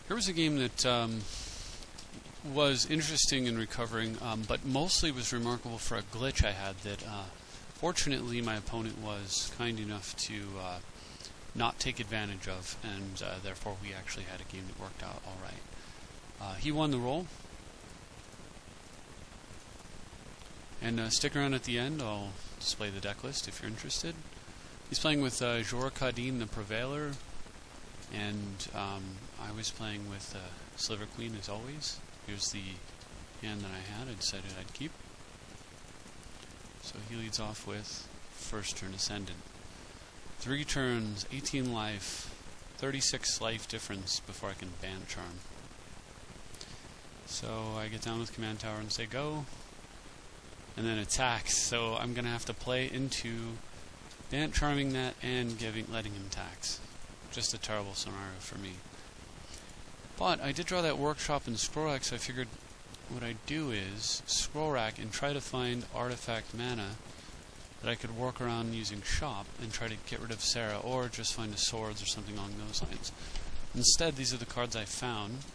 Here was a game that was interesting in recovering, but mostly was remarkable for a glitch I had that fortunately my opponent was kind enough to not take advantage of, and therefore we actually had a game that worked out alright. He won the roll, and stick around at the end. I'll display the deck list if you're interested. He's playing with Jor Kadin, the Prevailer, and I was playing with Sliver Queen as always. Here's the hand that I had. I decided I'd keep. So he leads off with first turn Ascendant. 3 turns, 18 life, 36 life difference before I can Bant Charm. So I get down with Command Tower and say go, and then attacks. So I'm going to have to play into Bant Charming that and letting him tax. Just a terrible scenario for me. But I did draw that Workshop and Scroll Rack, so I figured what I'd do is Scroll Rack and try to find artifact mana that I could work around using Shop and try to get rid of Serra, or just find a Swords or something along those lines. Instead, these are the cards I found.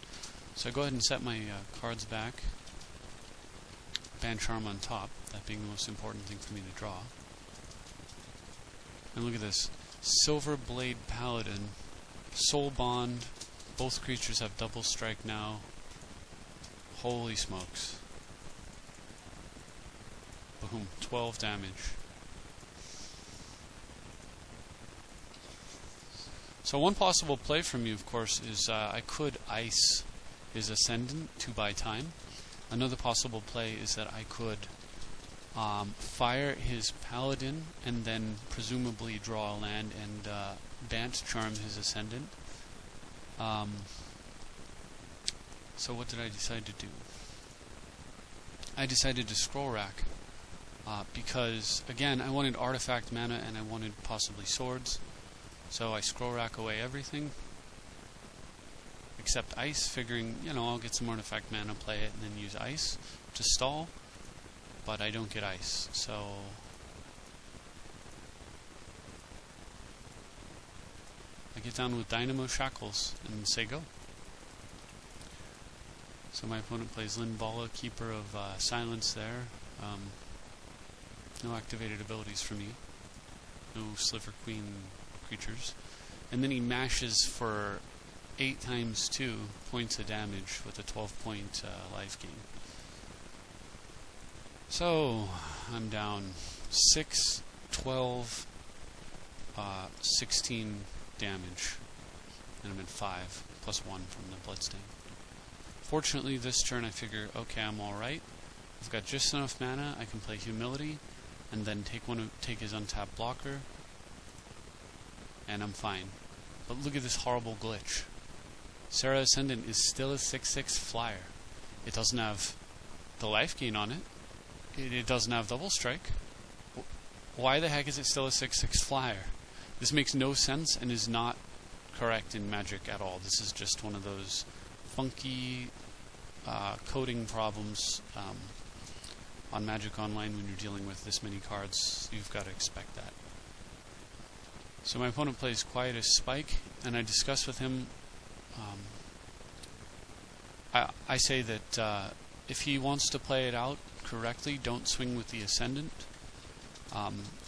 So I go ahead and set my cards back. Bant Charm on top, that being the most important thing for me to draw. And look at this. Silver Blade Paladin, Soul Bond, both creatures have double strike now. Holy smokes. Boom, 12 damage. So one possible play from you, of course, is I could ice his Ascendant to buy time. Another possible play is that I could fire his Paladin and then presumably draw a land and Bant Charm his Ascendant. So what did I decide to do? I decided to Scroll Rack because, again, I wanted artifact mana and I wanted possibly swords. So I Scroll Rack away everything except ice, figuring, you know, I'll get some artifact mana, play it, and then use ice to stall. But I don't get ice, so I get down with Dynamo Shackles and say go. So my opponent plays Linvala, Keeper of Silence there. No activated abilities for me. No Sliver Queen creatures. And then he mashes for 8 times 2 points of damage with a 12-point life gain. So I'm down 6, 12, 16 damage, and I'm at 5, plus 1 from the Bloodstain. Fortunately, this turn I figure, okay, I'm alright. I've got just enough mana, I can play Humility, and then take his untapped blocker, and I'm fine. But look at this horrible glitch. Serra Ascendant is still a 6/6 flyer. It doesn't have the life gain on it. It doesn't have double strike. Why the heck is it still a 6/6 flyer? This makes no sense and is not correct in Magic at all. This is just one of those funky coding problems on Magic Online when you're dealing with this many cards. You've got to expect that. So my opponent plays Quiet Spec, and I discuss with him. I say that if he wants to play it out correctly, don't swing with the Ascendant,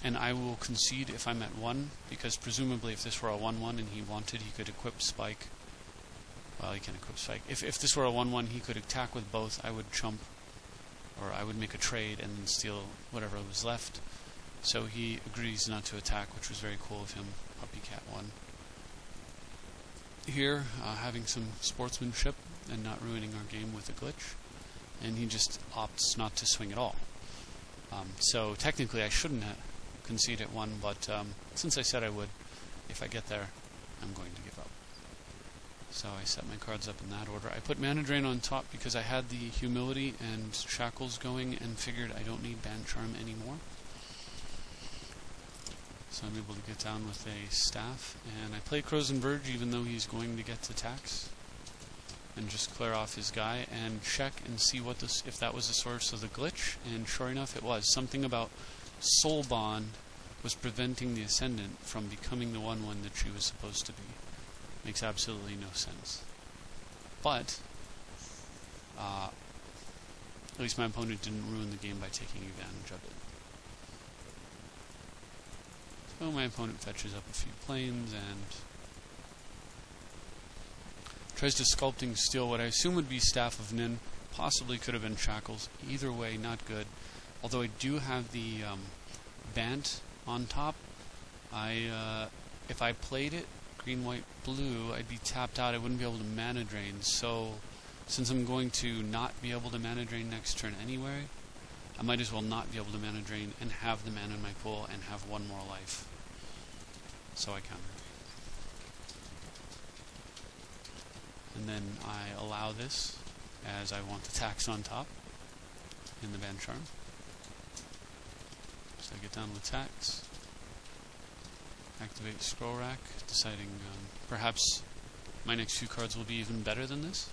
and I will concede if I'm at 1, because presumably if this were a 1/1 and he wanted, he could equip Spike. Well, he can equip Spike. If this were a 1/1, he could attack with both. I would chump, or I would make a trade and then steal whatever was left. So he agrees not to attack, which was very cool of him. Puppy Cat 1. Here, having some sportsmanship and not ruining our game with a glitch. And he just opts not to swing at all. So technically I shouldn't concede at 1, but since I said I would, if I get there, I'm going to give up. So I set my cards up in that order. I put Mana Drain on top because I had the Humility and Shackles going and figured I don't need Bant Charm anymore. So I'm able to get down with a Staff, and I play Crows and Verge even though he's going to get to tax. And just clear off his guy and check and see what if that was the source of the glitch, and sure enough it was. Something about Soul Bond was preventing the Ascendant from becoming the 1/1 that she was supposed to be. Makes absolutely no sense. but at least my opponent didn't ruin the game by taking advantage of it. So my opponent fetches up a few planes and tries to sculpting steal what I assume would be Staff of Nin. Possibly could have been Shackles. Either way, not good. Although I do have the Bant on top. If I played it green, white, blue, I'd be tapped out. I wouldn't be able to mana drain. So since I'm going to not be able to mana drain next turn anyway, I might as well not be able to mana drain and have the mana in my pool and have one more life. So I counter. And then I allow this as I want the tax on top in the Band Charm. So I get down with tax. Activate Scroll Rack, deciding perhaps my next few cards will be even better than this.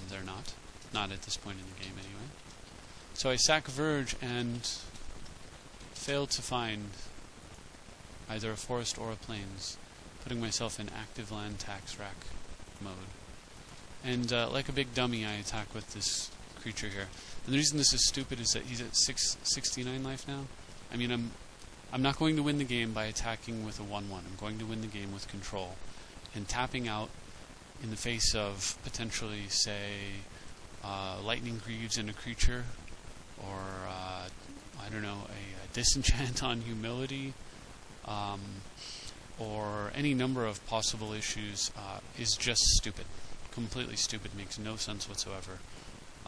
They're not. Not at this point in the game anyway. So I sack Verge and fail to find either a forest or a plains, putting myself in active land tax rack mode. And like a big dummy, I attack with this creature here. And the reason this is stupid is that he's at 669 life now. I mean, I'm not going to win the game by attacking with a 1/1. I'm going to win the game with control. And tapping out in the face of potentially, say, Lightning Greaves in a creature, or, I don't know, a Disenchant on Humility, or any number of possible issues is just stupid. Completely stupid, makes no sense whatsoever.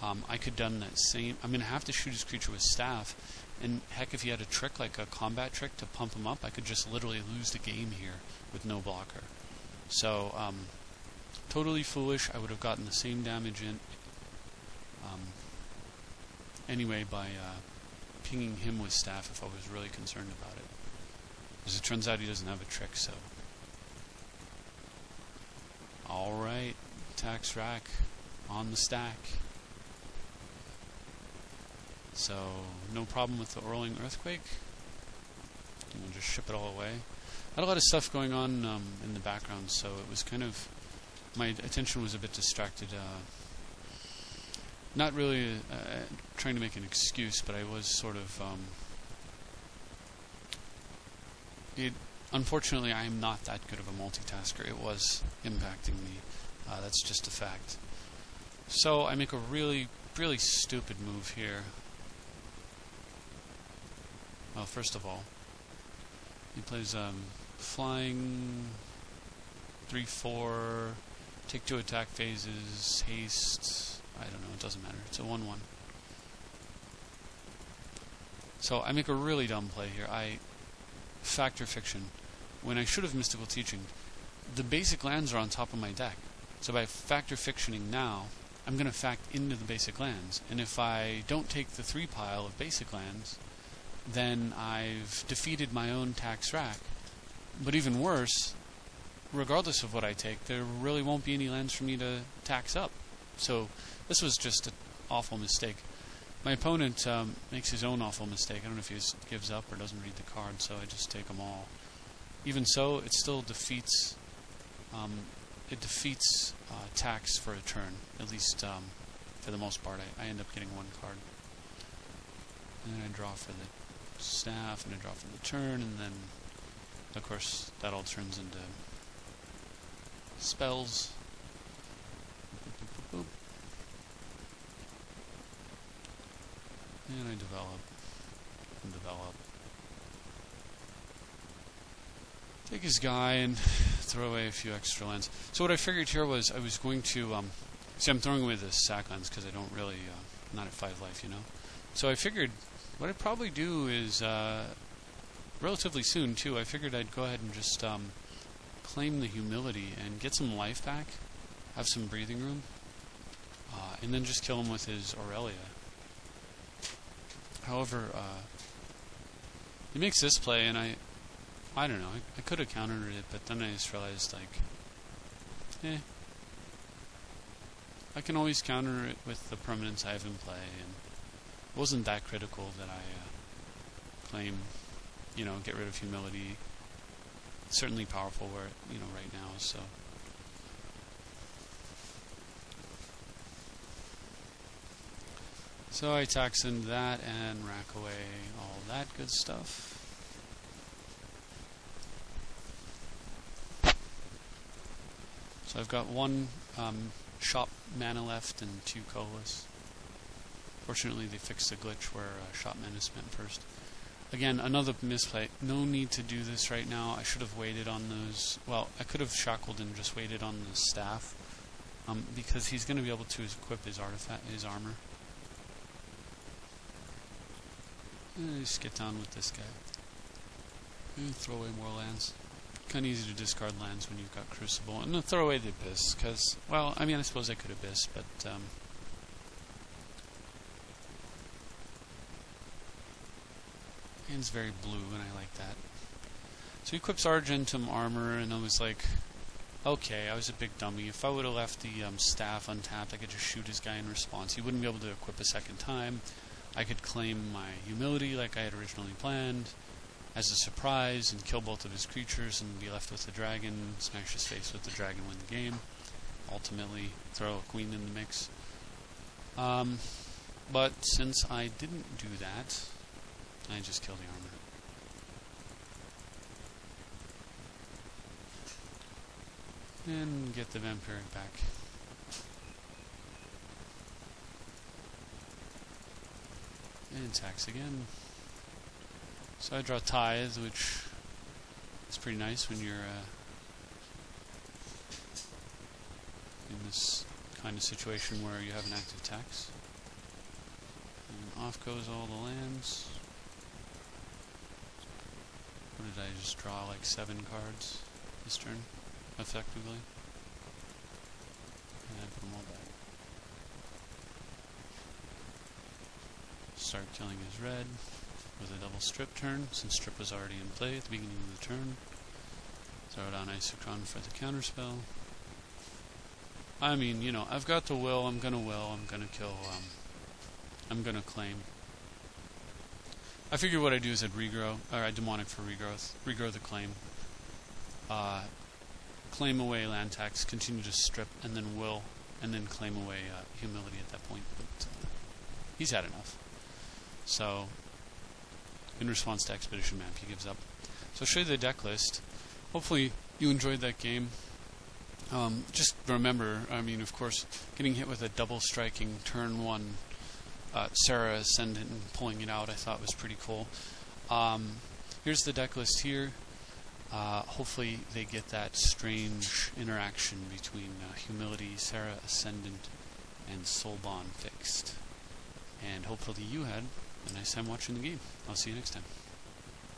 I could have done that same. I'm going to have to shoot his creature with Staff, and heck, if he had a trick, like a combat trick to pump him up, I could just literally lose the game here with no blocker. So, totally foolish. I would have gotten the same damage in anyway by pinging him with Staff if I was really concerned about it. As it turns out, he doesn't have a trick, so. Alright, tax rack on the stack. So, no problem with the Whirling Earthquake. And we'll just ship it all away. I had a lot of stuff going on in the background, so it was kind of, my attention was a bit distracted. Not really trying to make an excuse, but I was sort of, unfortunately, I am not that good of a multitasker. It was impacting me. That's just a fact. So I make a really, really stupid move here. Well, first of all, he plays flying 3/4, take 2 attack phases, haste. I don't know, it doesn't matter. It's a 1/1. So I make a really dumb play here. I Factor Fiction when I should have Mystical Teaching. The basic lands are on top of my deck. So by Factor Fictioning now, I'm going to fact into the basic lands. And if I don't take the 3 pile of basic lands, then I've defeated my own tax rack. But even worse, regardless of what I take, there really won't be any lands for me to tax up. So this was just an awful mistake. My opponent makes his own awful mistake. I don't know if he gives up or doesn't read the card, so I just take them all. Even so, it still defeats tax for a turn, at least for the most part. I end up getting 1 card. And then I draw for the staff, and I draw for the turn, and then, of course, that all turns into spells. Boop, boop, boop. And I develop and develop. Take his guy and throw away a few extra lands. So what I figured here was I was going to see, I'm throwing away the sack lands because I don't really not at 5 life, you know. So I figured what I'd probably do is relatively soon too. I figured I'd go ahead and just claim the humility and get some life back, have some breathing room, and then just kill him with his Aurelia. However, he makes this play, and I don't know, I could have countered it, but then I just realized, like, I can always counter it with the permanents I have in play, and it wasn't that critical that I claim, you know, get rid of humility. It's certainly powerful where, you know, right now, so So I tax in that and rack away all that good stuff. So I've got one shop mana left and 2 colorless. Fortunately they fixed the glitch where shop mana spent first. Again, another misplay. No need to do this right now. I should have waited on those. Well, I could have shackled and just waited on the staff. Because he's going to be able to equip his artifact, his armor. Just get down with this guy. Throw away more lands. Kind of easy to discard lands when you've got Crucible. And then throw away the Abyss, because, well, I mean, I suppose I could Abyss, but, hand's very blue, and I like that. So he equips Argentum armor, and I was like, okay, I was a big dummy. If I would have left the staff untapped, I could just shoot his guy in response. He wouldn't be able to equip a second time. I could claim my humility like I had originally planned as a surprise and kill both of his creatures and be left with the dragon, smash his face with the dragon, win the game. Ultimately, throw a queen in the mix. But since I didn't do that, I just killed the armor. And get the vampiric back. And tax again. So I draw Tithe, which is pretty nice when you're in this kind of situation where you have an active tax. And off goes all the lands. What did I just draw? Like 7 cards this turn, effectively. And I put them all back. Start killing his red with a double strip turn, since strip was already in play at the beginning of the turn. Throw down Isochron for the counterspell. I mean, you know, I've got the will, I'm gonna kill, I'm gonna claim. I figure what I do is I'd regrow, or I'd demonic for regrowth, regrow the claim, claim away land tax, continue to strip, and then will, and then claim away humility at that point, but he's had enough. So, in response to Expedition Map, he gives up. So I'll show you the deck list. Hopefully you enjoyed that game. Just remember, I mean, of course, getting hit with a double striking turn 1 Serra Ascendant and pulling it out I thought was pretty cool. Here's the deck list here. Hopefully they get that strange interaction between Humility, Serra Ascendant, and Soul Bond fixed. And hopefully you had a nice time watching the game. I'll see you next time.